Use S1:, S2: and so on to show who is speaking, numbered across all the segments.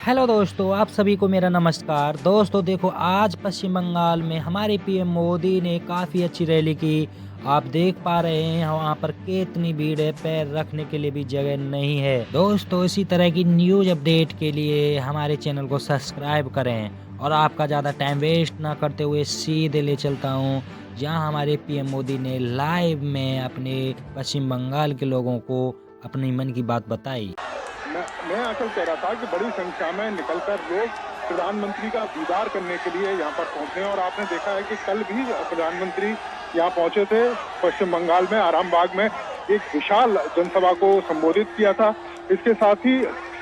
S1: Hello दोस्तों, आप सभी को मेरा नमस्कार। दोस्तों देखो, आज पश्चिम बंगाल में हमारे पीएम मोदी ने काफ़ी अच्छी रैली की। आप देख पा रहे हैं वहाँ पर कितनी भीड़ है, पैर रखने के लिए भी जगह नहीं है। दोस्तों इसी तरह की न्यूज़ अपडेट के लिए हमारे चैनल को सब्सक्राइब करें और आपका ज़्यादा टाइम वेस्ट ना करते हुए सीधे ले चलता हूँ जहाँ हमारे पीएम मोदी ने लाइव में अपने पश्चिम बंगाल के लोगों को अपनी मन की बात बताई।
S2: मैं असल कह रहा था कि बड़ी संख्या में निकलकर लोग प्रधानमंत्री का दीदार करने के लिए यहाँ पर पहुंचे और आपने देखा है कि कल भी प्रधानमंत्री यहाँ पहुंचे थे पश्चिम बंगाल में आरामबाग में एक विशाल जनसभा को संबोधित किया था। इसके साथ ही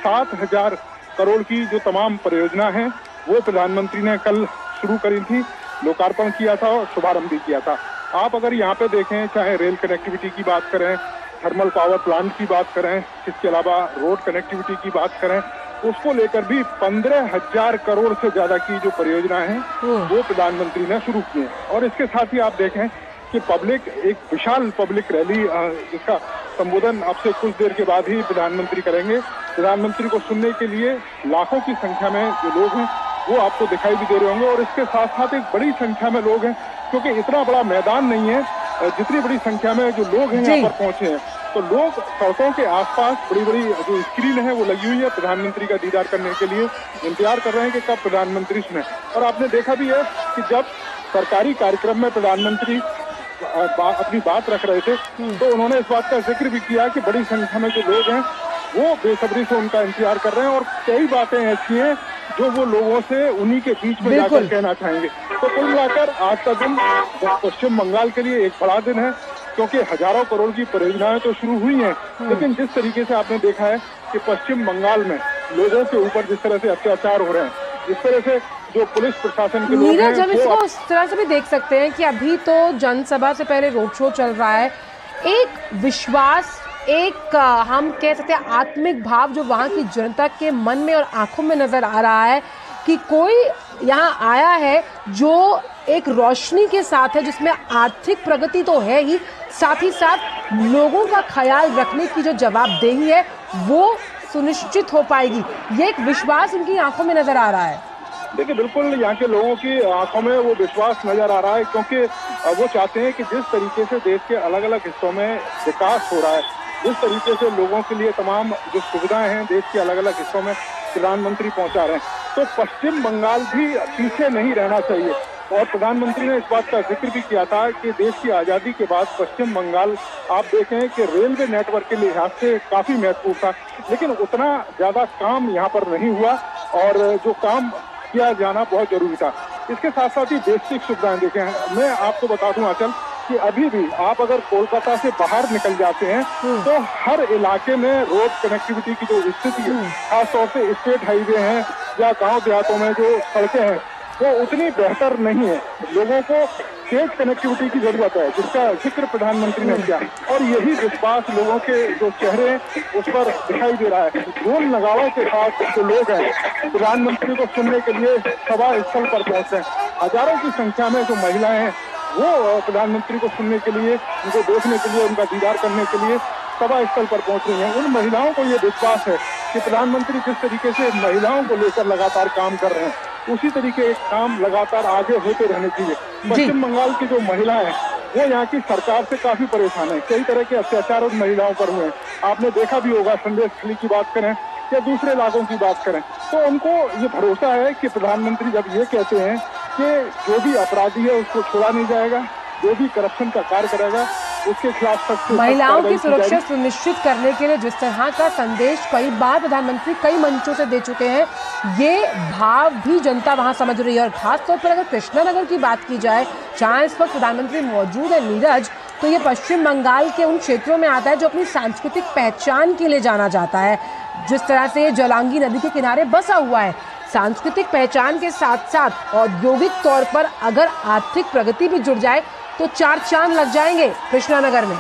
S2: 7,000 करोड़ की जो तमाम परियोजना है वो प्रधानमंत्री ने कल शुरू करी थी, लोकार्पण किया था और शुभारंभ भी किया था। आप अगर यहाँ पे देखें, चाहे रेल कनेक्टिविटी की बात करें, थर्मल पावर प्लांट की बात करें, इसके अलावा रोड कनेक्टिविटी की बात करें, उसको लेकर भी 15,000 करोड़ से ज्यादा की जो परियोजना है वो प्रधानमंत्री ने शुरू की है। और इसके साथ ही आप देखें कि पब्लिक, एक विशाल पब्लिक रैली जिसका संबोधन अब से कुछ देर के बाद ही प्रधानमंत्री करेंगे। प्रधानमंत्री को सुनने के लिए लाखों की संख्या में जो लोग हैं वो आपको दिखाई भी दे रहे होंगे। और इसके साथ साथ एक बड़ी संख्या में लोग हैं, क्योंकि इतना बड़ा मैदान नहीं है, जितनी बड़ी संख्या में जो लोग हैं यहाँ पर पहुंचे हैं, तो लोग सड़कों के आसपास बड़ी बड़ी जो स्क्रीन है वो लगी हुई है, प्रधानमंत्री का दीदार करने के लिए इंतजार कर रहे हैं कि कब प्रधानमंत्री सुने। और आपने देखा भी है कि जब सरकारी कार्यक्रम में प्रधानमंत्री अपनी बात रख रहे थे तो उन्होंने इस बात का जिक्र भी किया कि बड़ी संख्या में जो लोग हैं वो बेसब्री से उनका इंतजार कर रहे हैं और कई बातें ऐसी हैं जो वो लोगों से उन्हीं के बीच में जाकर कहना चाहेंगे। तो कुल मिलाकर आज का दिन पश्चिम बंगाल के लिए एक बड़ा दिन है, क्योंकि हजारों करोड़ की परियोजनाएं तो शुरू हुई हैं, लेकिन जिस तरीके से आपने देखा है कि पश्चिम बंगाल में लोगों के ऊपर जिस तरह से अत्याचार हो रहे हैं, जिस तरह से जो पुलिस प्रशासन के लोग हैं,
S3: हम इसको इस तरह से भी देख सकते हैं कि अभी तो जनसभा से पहले रोड शो चल रहा है। एक विश्वास, एक हम कह सकते हैं आत्मिक भाव जो वहाँ की जनता के मन में और आंखों में नजर आ रहा है कि कोई यहाँ आया है जो एक रोशनी के साथ है, जिसमें आर्थिक प्रगति तो है ही, साथ ही साथ लोगों का ख्याल रखने की जो जवाबदेही है वो सुनिश्चित हो पाएगी। ये एक विश्वास उनकी आंखों में नजर आ रहा है।
S2: देखिए, बिल्कुल यहाँ के लोगों की आंखों में वो विश्वास नजर आ रहा है, क्योंकि वो चाहते हैं कि जिस तरीके से देश के अलग अलग हिस्सों में विकास हो रहा है, जिस तरीके से लोगों के लिए तमाम जो सुविधाएं हैं देश के अलग अलग हिस्सों में प्रधानमंत्री पहुंचा रहे हैं, तो पश्चिम बंगाल भी पीछे नहीं रहना चाहिए। और प्रधानमंत्री ने इस बात का जिक्र भी किया था कि देश की आज़ादी के बाद पश्चिम बंगाल, आप देखें कि रेलवे नेटवर्क के लिहाज से काफ़ी महत्वपूर्ण था, लेकिन उतना ज़्यादा काम यहाँ पर नहीं हुआ और जो काम किया जाना बहुत जरूरी था। इसके साथ साथ ही बेसिक सुविधाएं देखें, मैं आपको बता दूं आंचल कि अभी भी आप अगर कोलकाता से बाहर निकल जाते हैं तो हर इलाके में रोड कनेक्टिविटी की जो स्थिति है, खासतौर से स्टेट हाईवे हैं या गांव देहातों में जो सड़कें हैं वो उतनी बेहतर नहीं है। लोगों को तेज कनेक्टिविटी की जरूरत है, जिसका जिक्र प्रधानमंत्री ने किया, और यही विश्वास लोगों के जो चेहरे हैं उस पर दिखाई दे रहा है। ढोल नगाड़ों के साथ जो लोग हैं प्रधानमंत्री को सुनने के लिए सभा स्थल पर पहुंचे हैं। हजारों की संख्या में जो महिलाएं हैं वो प्रधानमंत्री को सुनने के लिए, उनको देखने के लिए, उनका दीदार करने के लिए सभा स्थल पर पहुंच रही हैं। उन महिलाओं को ये विश्वास है कि प्रधानमंत्री जिस तरीके से महिलाओं को लेकर लगातार काम कर रहे हैं उसी तरीके काम लगातार आगे होते रहने चाहिए। पश्चिम बंगाल की जो महिलाएं हैं वो यहाँ की सरकार से काफी परेशान है, कई तरह के अत्याचार उन महिलाओं पर हुए हैं। आपने देखा भी होगा, संदेश खली की बात करें या दूसरे इलाकों की बात करें, तो उनको ये भरोसा है कि प्रधानमंत्री जब ये कहते हैं कि जो भी अपराधी है उसको छोड़ा नहीं जाएगा, जो भी करप्शन का कार्य करेगा उसके खिलाफ सख्त
S3: महिलाओं की सुरक्षा सुनिश्चित करने के लिए जिस तरह का संदेश कई बार प्रधानमंत्री कई मंचों से दे चुके हैं, ये भाव भी जनता वहां समझ रही है। और खासतौर पर अगर कृष्णानगर की बात की जाए, जहां इस वक्त प्रधानमंत्री मौजूद है नीरज, तो ये पश्चिम बंगाल के उन क्षेत्रों में आता है जो अपनी सांस्कृतिक पहचान के लिए जाना जाता है। जिस तरह से जलांगी नदी के किनारे बसा हुआ है, सांस्कृतिक पहचान के साथ साथ औद्योगिक तौर पर अगर आर्थिक प्रगति भी जुड़ जाए तो चार चांद लग जाएंगे कृष्णानगर में।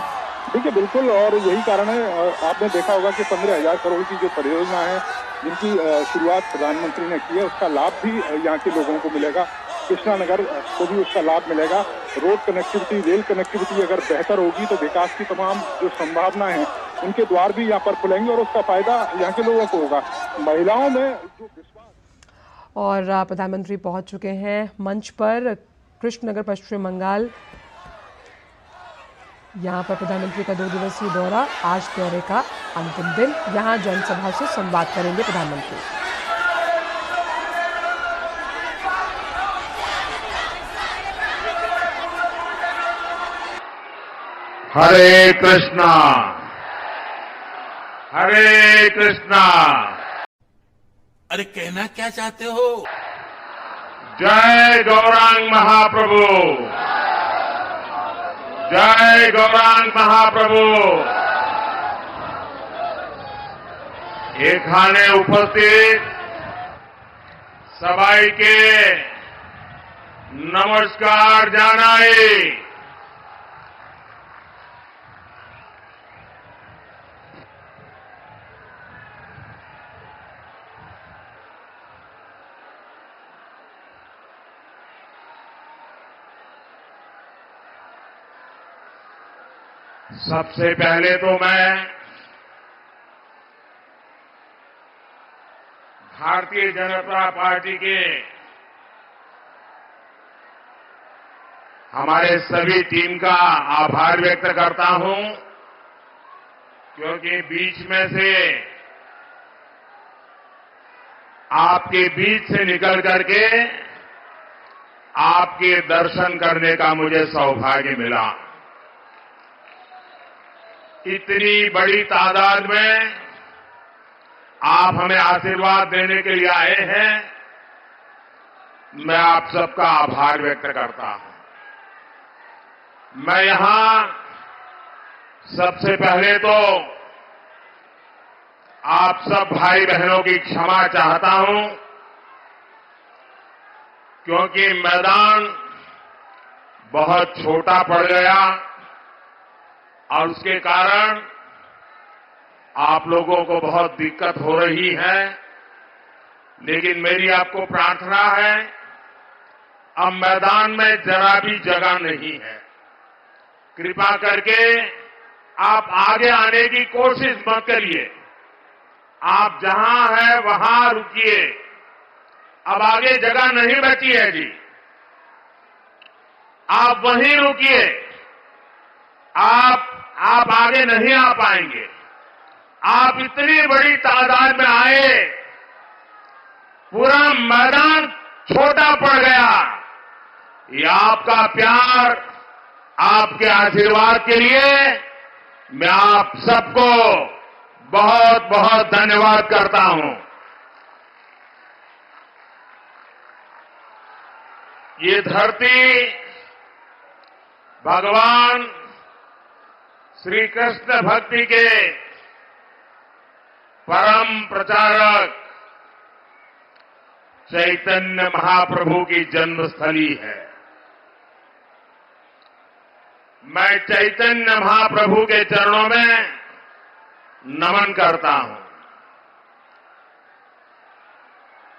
S2: देखिए, बिल्कुल, और यही कारण है, आपने देखा होगा कि 15,000 करोड़ की जो परियोजना है जिनकी शुरुआत प्रधानमंत्री ने की है, उसका लाभ भी यहाँ के लोगों को मिलेगा। कृष्णानगर को भी उसका लाभ मिलेगा। रोड कनेक्टिविटी, रेल कनेक्टिविटी अगर बेहतर होगी तो विकास की तमाम जो संभावना है उनके द्वार भी यहाँ पर खुलेंगे और उसका फायदा यहाँ के लोगों को होगा। महिलाओं में जो विश्वास।
S3: और प्रधानमंत्री पहुंच चुके हैं मंच पर कृष्णनगर पश्चिम बंगाल। यहां पर प्रधानमंत्री का 2 दिवसीय दौरा, आज दौरे का अंतिम दिन। यहां जनसभा से संवाद करेंगे प्रधानमंत्री।
S4: हरे कृष्णा, हरे कृष्णा।
S5: अरे कहना क्या चाहते हो?
S4: जय गौरांग महाप्रभु, जय गौरांग महाप्रभु। एखाने उपस्थित सबाई के नमस्कार जानाई। सबसे पहले तो मैं भारतीय जनता पार्टी के हमारे सभी टीम का आभार व्यक्त करता हूं, क्योंकि बीच में से आपके बीच से निकल करके आपके दर्शन करने का मुझे सौभाग्य मिला। इतनी बड़ी तादाद में आप हमें आशीर्वाद देने के लिए आए हैं, मैं आप सबका आभार व्यक्त करता हूं। मैं यहां सबसे पहले तो आप सब भाई बहनों की क्षमा चाहता हूं, क्योंकि मैदान बहुत छोटा पड़ गया और उसके कारण आप लोगों को बहुत दिक्कत हो रही है। लेकिन मेरी आपको प्रार्थना है, अब मैदान में जरा भी जगह नहीं है। कृपा करके आप आगे आने की कोशिश मत करिए। आप जहां हैं वहां रुकिए। अब आगे जगह नहीं बची है जी, आप वहीं रुकिए। आप आगे नहीं आ पाएंगे। आप इतनी बड़ी तादाद में आए, पूरा मैदान छोटा पड़ गया। ये आपका प्यार, आपके आशीर्वाद के लिए मैं आप सबको बहुत बहुत धन्यवाद करता हूं। ये धरती भगवान श्री कृष्ण भक्ति के परम प्रचारक चैतन्य महाप्रभु की जन्मस्थली है। मैं चैतन्य महाप्रभु के चरणों में नमन करता हूं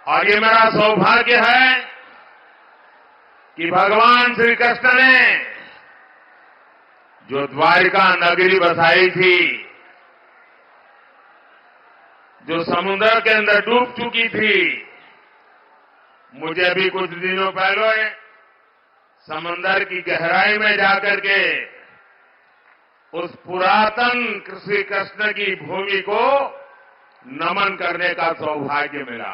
S4: और ये मेरा सौभाग्य है कि भगवान श्री कृष्ण ने जो द्वारिका नगरी बसाई थी, जो समुद्र के अंदर डूब चुकी थी, मुझे भी कुछ दिनों पहले समंदर की गहराई में जाकर के उस पुरातन श्री कृष्ण की भूमि को नमन करने का सौभाग्य मिला।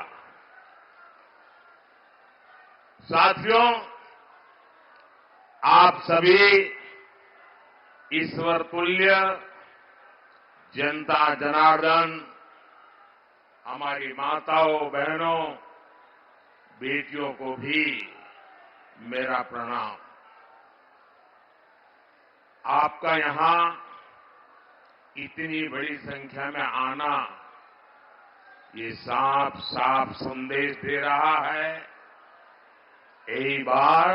S4: साथियों, आप सभी ईश्वर तुल्य जनता जनार्दन, हमारी माताओं बहनों बेटियों को भी मेरा प्रणाम। आपका यहां इतनी बड़ी संख्या में आना ये साफ साफ संदेश दे रहा है, एक बार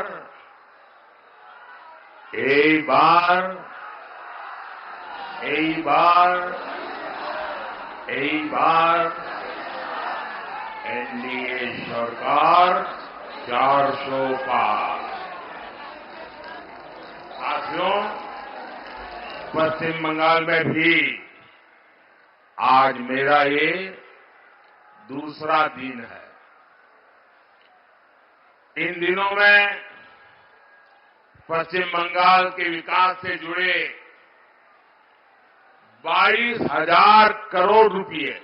S4: एनडीए सरकार 400 पार। साथियों, पश्चिम बंगाल में भी आज मेरा ये दूसरा दिन है। इन दिनों में पश्चिम बंगाल के विकास से जुड़े 22,000 करोड़ रुपए,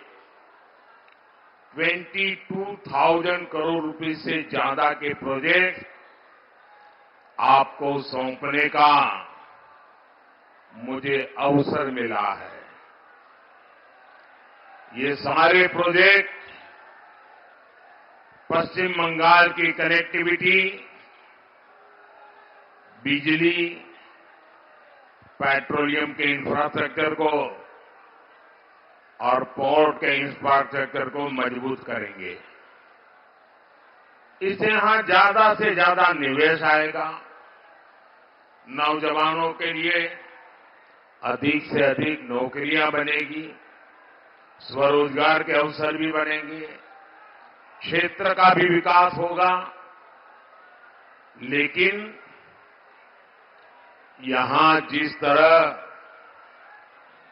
S4: 22,000 करोड़ रुपए से ज्यादा के प्रोजेक्ट आपको सौंपने का मुझे अवसर मिला है। ये सारे प्रोजेक्ट पश्चिम बंगाल की कनेक्टिविटी, बिजली, पेट्रोलियम के इंफ्रास्ट्रक्चर को और पोर्ट के इंफ्रास्ट्रक्चर को मजबूत करेंगे। इससे यहां ज्यादा से ज्यादा निवेश आएगा, नौजवानों के लिए अधिक से अधिक नौकरियां बनेगी, स्वरोजगार के अवसर भी बनेंगे, क्षेत्र का भी विकास होगा। लेकिन यहां जिस तरह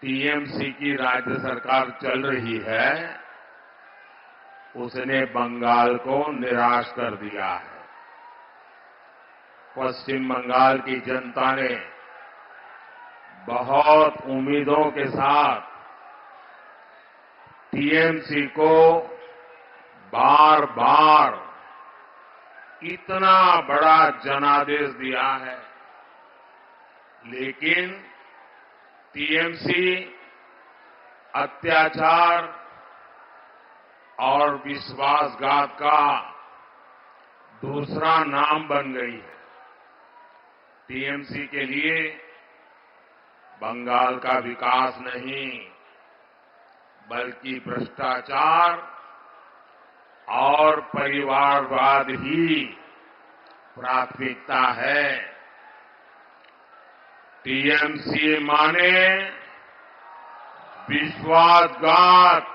S4: टीएमसी की राज्य सरकार चल रही है, उसने बंगाल को निराश कर दिया है। पश्चिम बंगाल की जनता ने बहुत उम्मीदों के साथ टीएमसी को बार बार इतना बड़ा जनादेश दिया है, लेकिन टीएमसी अत्याचार और विश्वासघात का दूसरा नाम बन गई है। टीएमसी के लिए बंगाल का विकास नहीं, बल्कि भ्रष्टाचार और परिवारवाद ही प्राथमिकता है। टीएमसी माने विश्वासघात,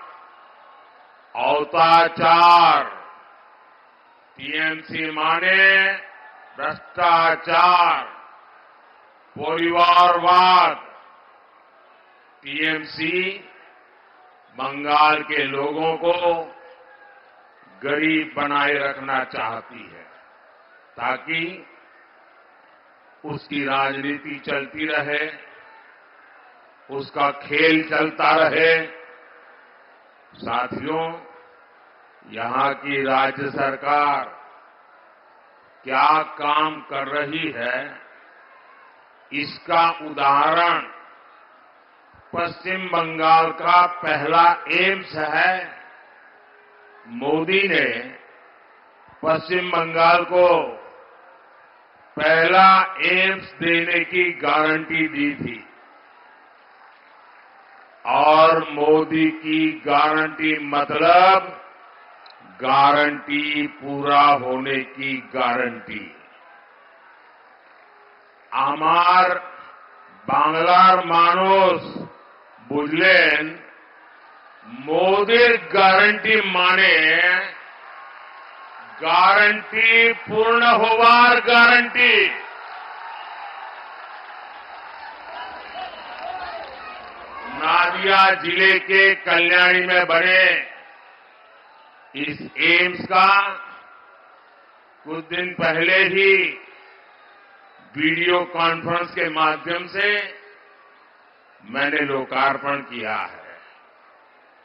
S4: औताचार, टीएमसी माने भ्रष्टाचार, परिवारवाद। टीएमसी बंगाल के लोगों को गरीब बनाए रखना चाहती है, ताकि उसकी राजनीति चलती रहे, उसका खेल चलता रहे। साथियों, यहां की राज्य सरकार क्या काम कर रही है, इसका उदाहरण पश्चिम बंगाल का पहला एम्स है। मोदी ने पश्चिम बंगाल को पहला एम्स देने की गारंटी दी थी, और मोदी की गारंटी मतलब गारंटी पूरा होने की गारंटी। आमार बांग्लार मानुष बुझलेन मोदीर गारंटी माने गारंटी पूर्ण होवार गारंटी। नादिया जिले के कल्याणी में बने इस एम्स का कुछ दिन पहले ही वीडियो कॉन्फ्रेंस के माध्यम से मैंने लोकार्पण किया है।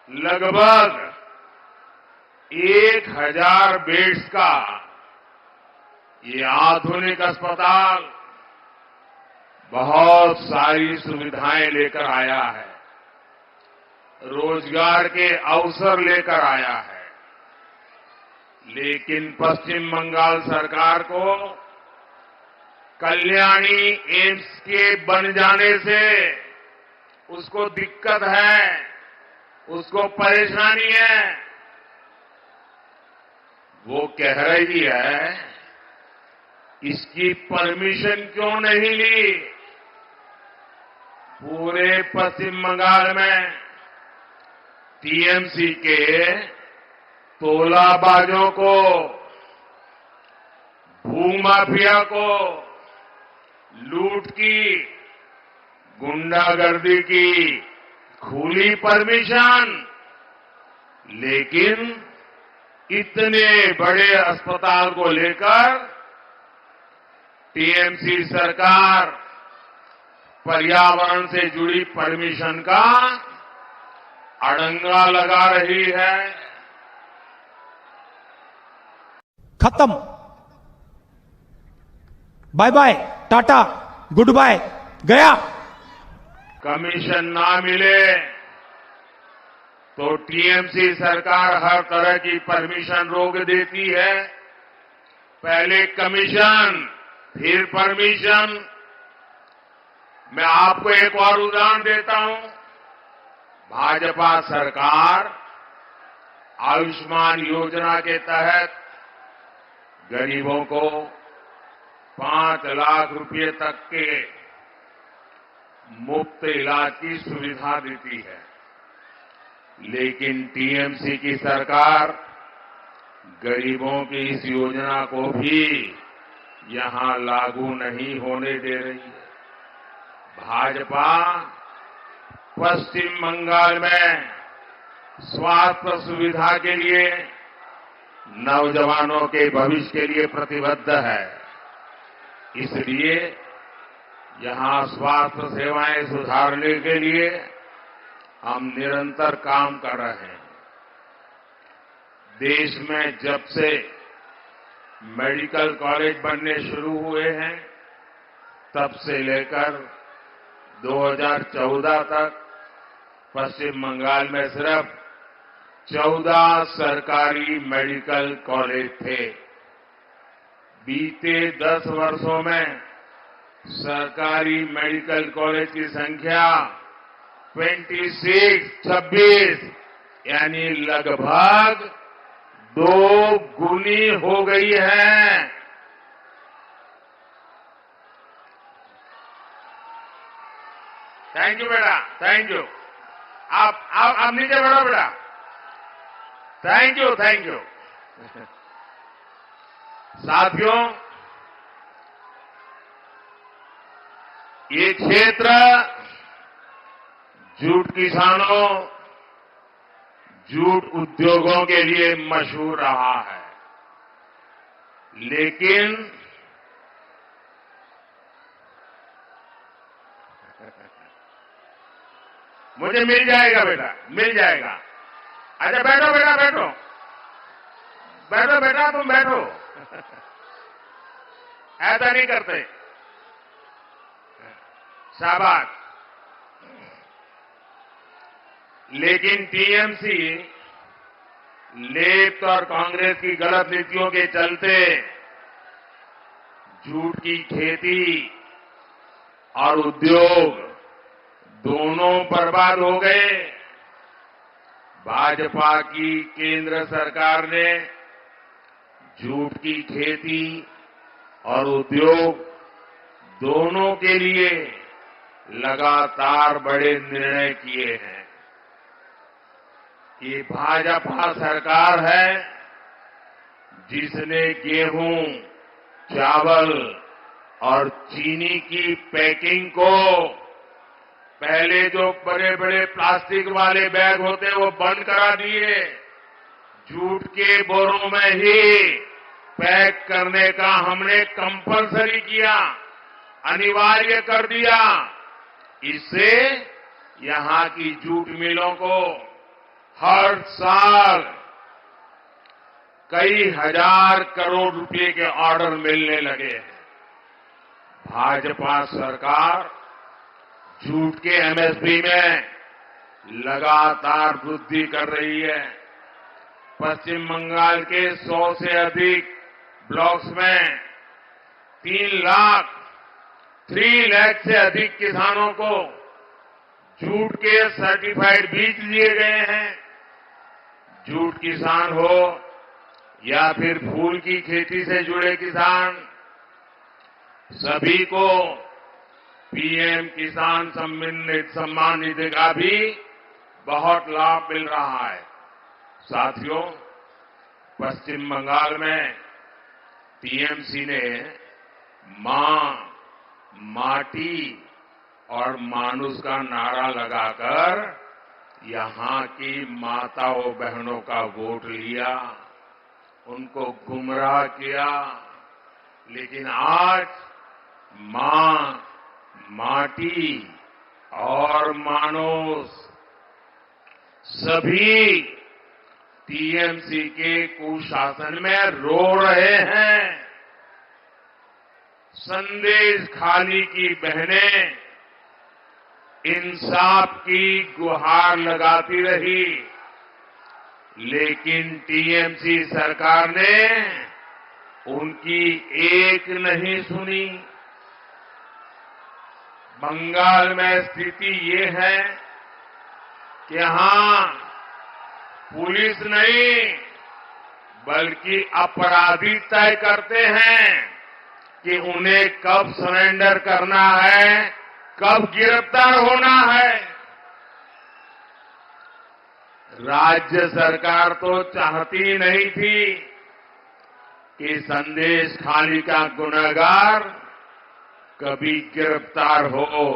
S4: लगभग 1000 बेड्स का ये आधुनिक अस्पताल बहुत सारी सुविधाएं लेकर आया है, रोजगार के अवसर लेकर आया है। लेकिन पश्चिम बंगाल सरकार को कल्याणी एम्स के बन जाने से उसको दिक्कत है, उसको परेशानी है। वो कह रही है, इसकी परमिशन क्यों नहीं ली? पूरे पश्चिम बंगाल में टीएमसी के तोलाबाजों को, भूमाफिया को, लूट की, गुंडागर्दी की खुली परमिशन, लेकिन इतने बड़े अस्पताल को लेकर टीएमसी सरकार पर्यावरण से जुड़ी परमिशन का अड़ंगा लगा रही है।
S6: खत्म, bye bye, tata, good bye, गया।
S4: कमीशन ना मिले तो टीएमसी सरकार हर तरह की परमिशन रोक देती है। पहले कमीशन, फिर परमिशन। मैं आपको एक और उदाहरण देता हूं। भाजपा सरकार आयुष्मान योजना के तहत गरीबों को 5 लाख रुपए तक के मुफ्त इलाज की सुविधा देती है, लेकिन टीएमसी की सरकार गरीबों की इस योजना को भी यहां लागू नहीं होने दे रही है। भाजपा पश्चिम बंगाल में स्वास्थ्य सुविधा के लिए, नौजवानों के भविष्य के लिए प्रतिबद्ध है। इसलिए यहां स्वास्थ्य सेवाएं सुधारने के लिए हम निरंतर काम कर रहे हैं। देश में जब से मेडिकल कॉलेज बनने शुरू हुए हैं, तब से लेकर 2014 तक पश्चिम बंगाल में सिर्फ 14 सरकारी मेडिकल कॉलेज थे। बीते 10 वर्षों में सरकारी मेडिकल कॉलेज की संख्या 26 यानी लगभग 2 गुनी हो गई है। थैंक यू बेटा, थैंक यू। आप नीचे बैठो बेटा। Thank you, thank you. साथियों, ये क्षेत्र जूट किसानों, जूट उद्योगों के लिए मशहूर रहा है, लेकिन मुझे मिल जाएगा बेटा, मिल जाएगा। अच्छा बैठो बेटा, बैठो बैठो बेटा, तुम बैठो। ऐसा नहीं करते। शाबाश। लेकिन टीएमसी लेफ्ट और कांग्रेस की गलत नीतियों के चलते जूट की खेती और उद्योग दोनों बर्बाद हो गए। भाजपा की केंद्र सरकार ने जूट की खेती और उद्योग दोनों के लिए लगातार बड़े निर्णय किए हैं। ये भाजपा सरकार है जिसने गेहूं, चावल और चीनी की पैकिंग को, पहले जो बड़े बड़े प्लास्टिक वाले बैग होते वो बंद करा दिए, जूट के बोरों में ही पैक करने का हमने कंपलसरी किया, अनिवार्य कर दिया। इससे यहां की जूट मिलों को हर साल कई हजार करोड़ रुपए के ऑर्डर मिलने लगे हैं। भाजपा सरकार जूट के एमएसपी में लगातार वृद्धि कर रही है। पश्चिम बंगाल के 100 से अधिक ब्लॉक्स में 3 लाख से अधिक किसानों को जूट के सर्टिफाइड बीज दिए गए हैं। जूट किसान हो या फिर फूल की खेती से जुड़े किसान, सभी को पीएम किसान सम्मान निधि का भी बहुत लाभ मिल रहा है। साथियों, पश्चिम बंगाल में टीएमसी ने मां, माटी और मानुष का नारा लगाकर यहां की माताओं बहनों का वोट लिया, उनको गुमराह किया, लेकिन आज मां, माटी और मानुष सभी टीएमसी के कुशासन में रो रहे हैं। संदेश खाली की बहनें इंसाफ की गुहार लगाती रही, लेकिन टीएमसी सरकार ने उनकी एक नहीं सुनी। बंगाल में स्थिति ये है कि यहां पुलिस नहीं बल्कि अपराधी तय करते हैं कि उन्हें कब सरेंडर करना है, कब गिरफ्तार होना है। राज्य सरकार तो चाहती नहीं थी कि संदेश खाली का गुनहगार कभी गिरफ्तार हो,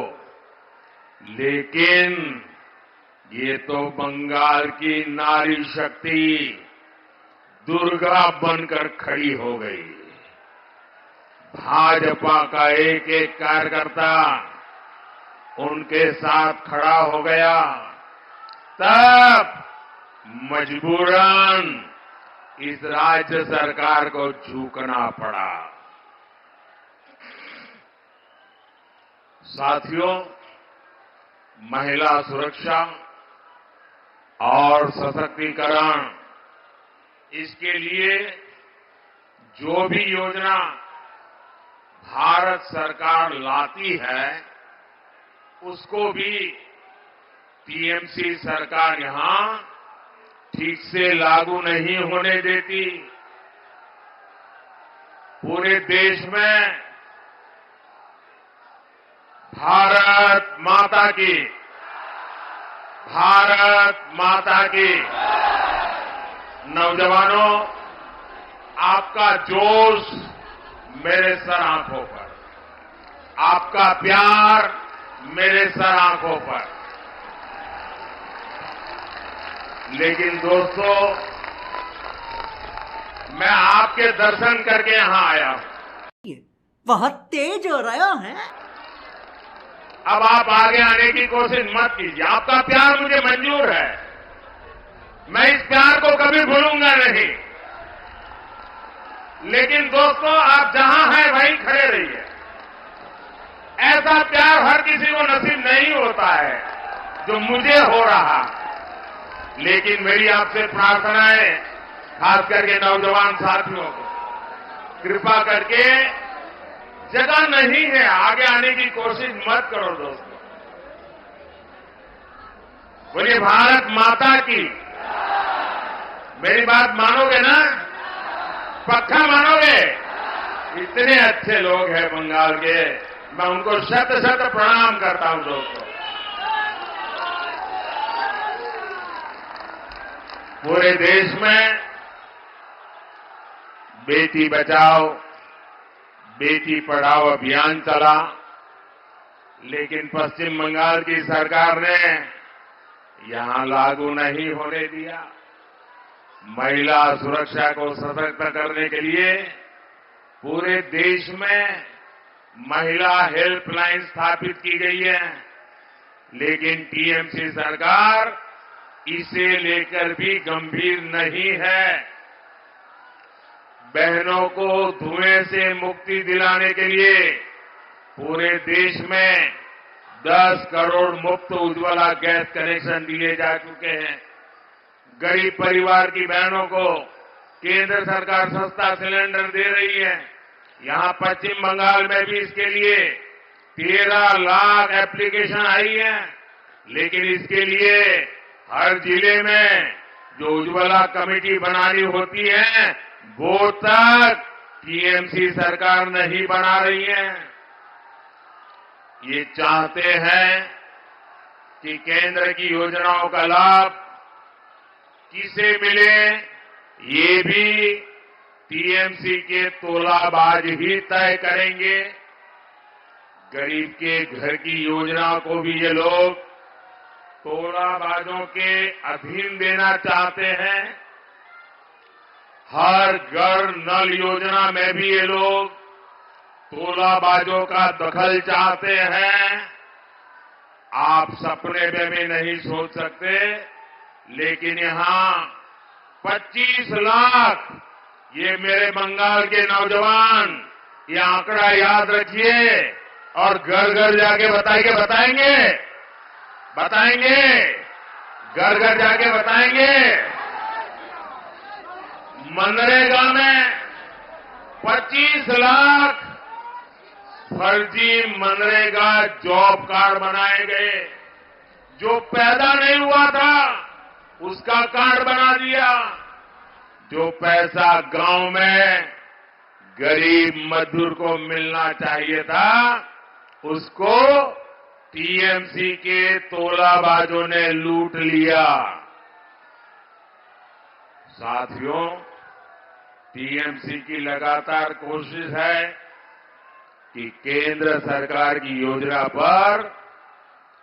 S4: लेकिन ये तो बंगाल की नारी शक्ति दुर्गा बनकर खड़ी हो गई। भाजपा का एक एक कार्यकर्ता उनके साथ खड़ा हो गया, तब मजबूरन इस राज्य सरकार को झुकना पड़ा। साथियों, महिला सुरक्षा और सशक्तिकरण, इसके लिए जो भी योजना भारत सरकार लाती है उसको भी टीएमसी सरकार यहां ठीक से लागू नहीं होने देती। पूरे देश में भारत माता की, भारत माता की। नौजवानों, आपका जोश मेरे सर आंखों पर, आपका प्यार मेरे सर आंखों पर। लेकिन दोस्तों, मैं आपके दर्शन करके यहां आया हूं।
S7: बहुत तेज हो रहा है।
S4: अब आप आगे आने की कोशिश मत कीजिए। आपका प्यार मुझे मंजूर है, मैं इस प्यार को कभी भूलूंगा नहीं। लेकिन दोस्तों, आप जहां हैं वहीं खड़े रहिए। ऐसा प्यार हर किसी को नसीब नहीं होता है जो मुझे हो रहा। लेकिन मेरी आपसे प्रार्थना है, खास करके नौजवान साथियों को, कृपा करके जगह नहीं है, आगे आने की कोशिश मत करो दोस्तों। बोलिए भारत माता की। मेरी बात मानोगे ना? पक्का मानोगे? इतने अच्छे लोग हैं बंगाल के, मैं उनको शत शत प्रणाम करता हूं दोस्तों। पूरे देश में बेटी बचाओ बेटी पढ़ाओ अभियान चला, लेकिन पश्चिम बंगाल की सरकार ने यहां लागू नहीं होने दिया। महिला सुरक्षा को सशक्त करने के लिए पूरे देश में महिला हेल्पलाइन स्थापित की गई है, लेकिन टीएमसी सरकार इसे लेकर भी गंभीर नहीं है। बहनों को धुएं से मुक्ति दिलाने के लिए पूरे देश में 10 करोड़ मुफ्त उज्ज्वला गैस कनेक्शन दिए जा चुके हैं। गरीब परिवार की बहनों को केंद्र सरकार सस्ता सिलेंडर दे रही है। यहां पश्चिम बंगाल में भी इसके लिए 13 लाख एप्लीकेशन आई है, लेकिन इसके लिए हर जिले में जो उज्ज्वला कमेटी बनानी होती है वो तक टीएमसी सरकार नहीं बना रही है। ये चाहते हैं कि केंद्र की योजनाओं का लाभ किसे मिले, ये भी टीएमसी के तोलाबाज ही तय करेंगे। गरीब के घर की योजना को भी ये लोग तोलाबाजों के अधीन देना चाहते हैं। हर घर नल योजना में भी ये लोग तोलाबाजों का दखल चाहते हैं। आप सपने में भी नहीं सोच सकते, लेकिन यहां 25 लाख, ये मेरे बंगाल के नौजवान, ये आंकड़ा याद रखिए और घर घर जाके बताएंगे, घर घर जाके बताएंगे। मनरेगा में 25 लाख फर्जी मनरेगा जॉब कार्ड बनाए गए। जो पैदा नहीं हुआ था उसका कार्ड बना दिया। जो पैसा गांव में गरीब मजदूर को मिलना चाहिए था उसको टीएमसी के तोलाबाजों ने लूट लिया। साथियों, टीएमसी की लगातार कोशिश है कि केंद्र सरकार की योजना पर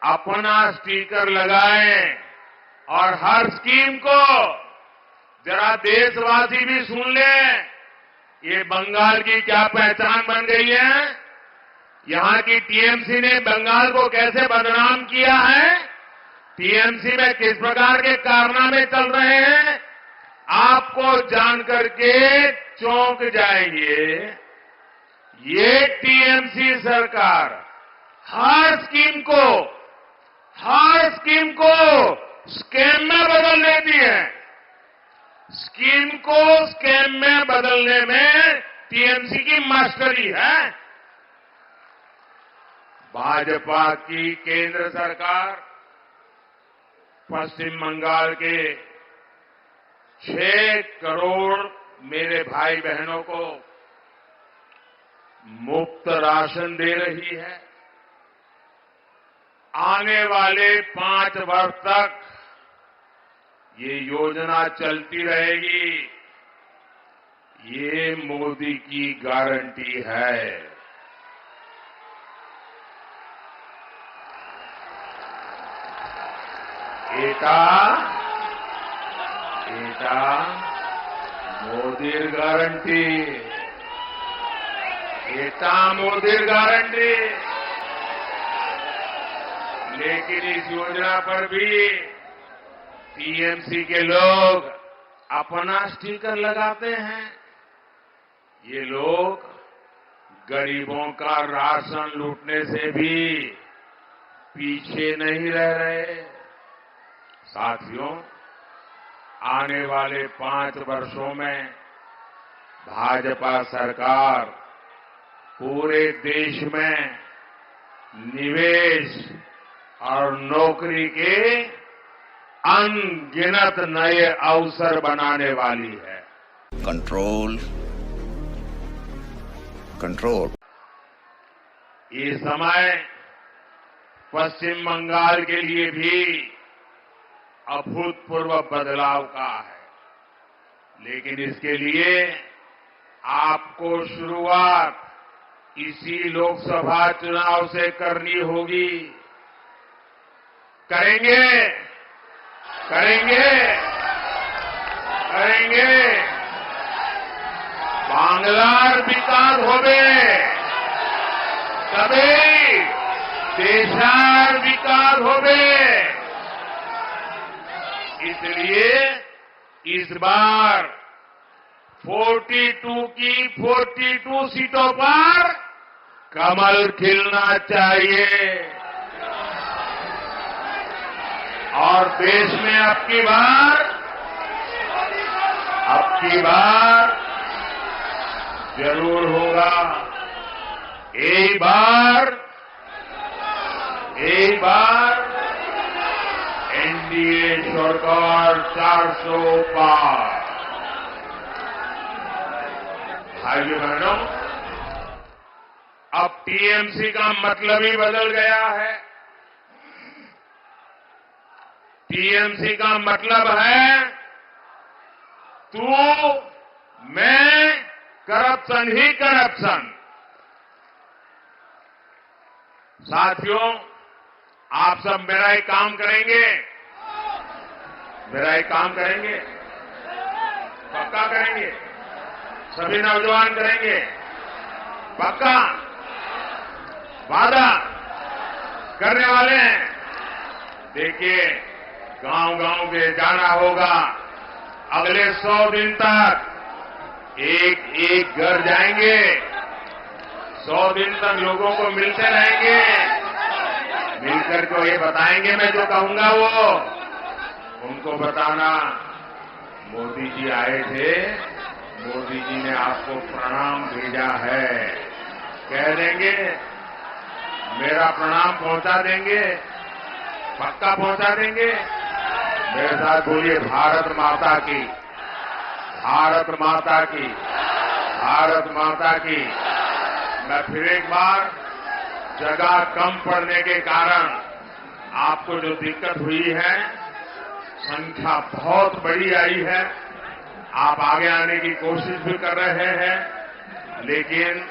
S4: अपना स्टिकर लगाएं और हर स्कीम को जरा देशवासी भी सुन लें। ये बंगाल की क्या पहचान बन गई है, यहां की टीएमसी ने बंगाल को कैसे बदनाम किया है, टीएमसी में किस प्रकार के कारनामे चल रहे हैं, आपको जानकर के चौंक जाएंगे। ये टीएमसी सरकार हर स्कीम को स्कैम में बदल देती है। स्कीम को स्कैम में बदलने में टीएमसी की मास्टरी है। भाजपा की केंद्र सरकार पश्चिम बंगाल के 6 करोड़ मेरे भाई बहनों को मुफ्त राशन दे रही है। आने वाले 5 वर्ष तक ये योजना चलती रहेगी। ये मोदी की गारंटी है। एटा मोदीर गारंटी, मोदीर गारंटी। लेकिन इस योजना पर भी टीएमसी के लोग अपना स्टिकर लगाते हैं। ये लोग गरीबों का राशन लूटने से भी पीछे नहीं रह रहे। साथियों, आने वाले 5 वर्षों में भाजपा सरकार पूरे देश में निवेश और नौकरी के अनगिनत नए अवसर बनाने वाली है।
S8: कंट्रोल
S4: ये समय पश्चिम बंगाल के लिए भी अभूतपूर्व बदलाव का है, लेकिन इसके लिए आपको शुरुआत इसी लोकसभा चुनाव से करनी होगी। करेंगे। बांग्लार विकास होबे तबे देशार विकास होबे। इसलिए इस बार 42 की 42 सीटों पर कमल खिलना चाहिए और देश में अब की बार जरूर होगा। एक बार एनडीए सरकार 400 पार। भाइयों बहनों, अब टीएमसी का मतलब ही बदल गया है। टीएमसी का मतलब है तू मैं करप्शन ही करप्शन। साथियों, आप सब मेरा एक काम करेंगे, मेरा एक काम करेंगे, पक्का करेंगे, सभी नौजवान करेंगे, पक्का वादा करने वाले हैं। देखिए, गांव-गांव के जाना होगा, अगले 100 दिन तक एक-एक घर जाएंगे, 100 दिन तक लोगों को मिलते रहेंगे, मिलकर को ये बताएंगे, मैं जो कहूंगा वो उनको बताना, मोदी जी आए थे, मोदी जी ने आपको प्रणाम भेजा है, कह देंगे, मेरा प्रणाम पहुंचा देंगे, पक्का पहुंचा देंगे। मेरे साथ बोलिए, भारत माता की, भारत माता की, भारत माता की। मैं फिर एक बार, जगह कम पड़ने के कारण आपको जो दिक्कत हुई है, संख्या बहुत बड़ी आई है, आप आगे आने की कोशिश भी कर रहे हैं, लेकिन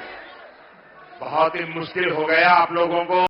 S4: बहुत ही मुश्किल हो गया आप लोगों को।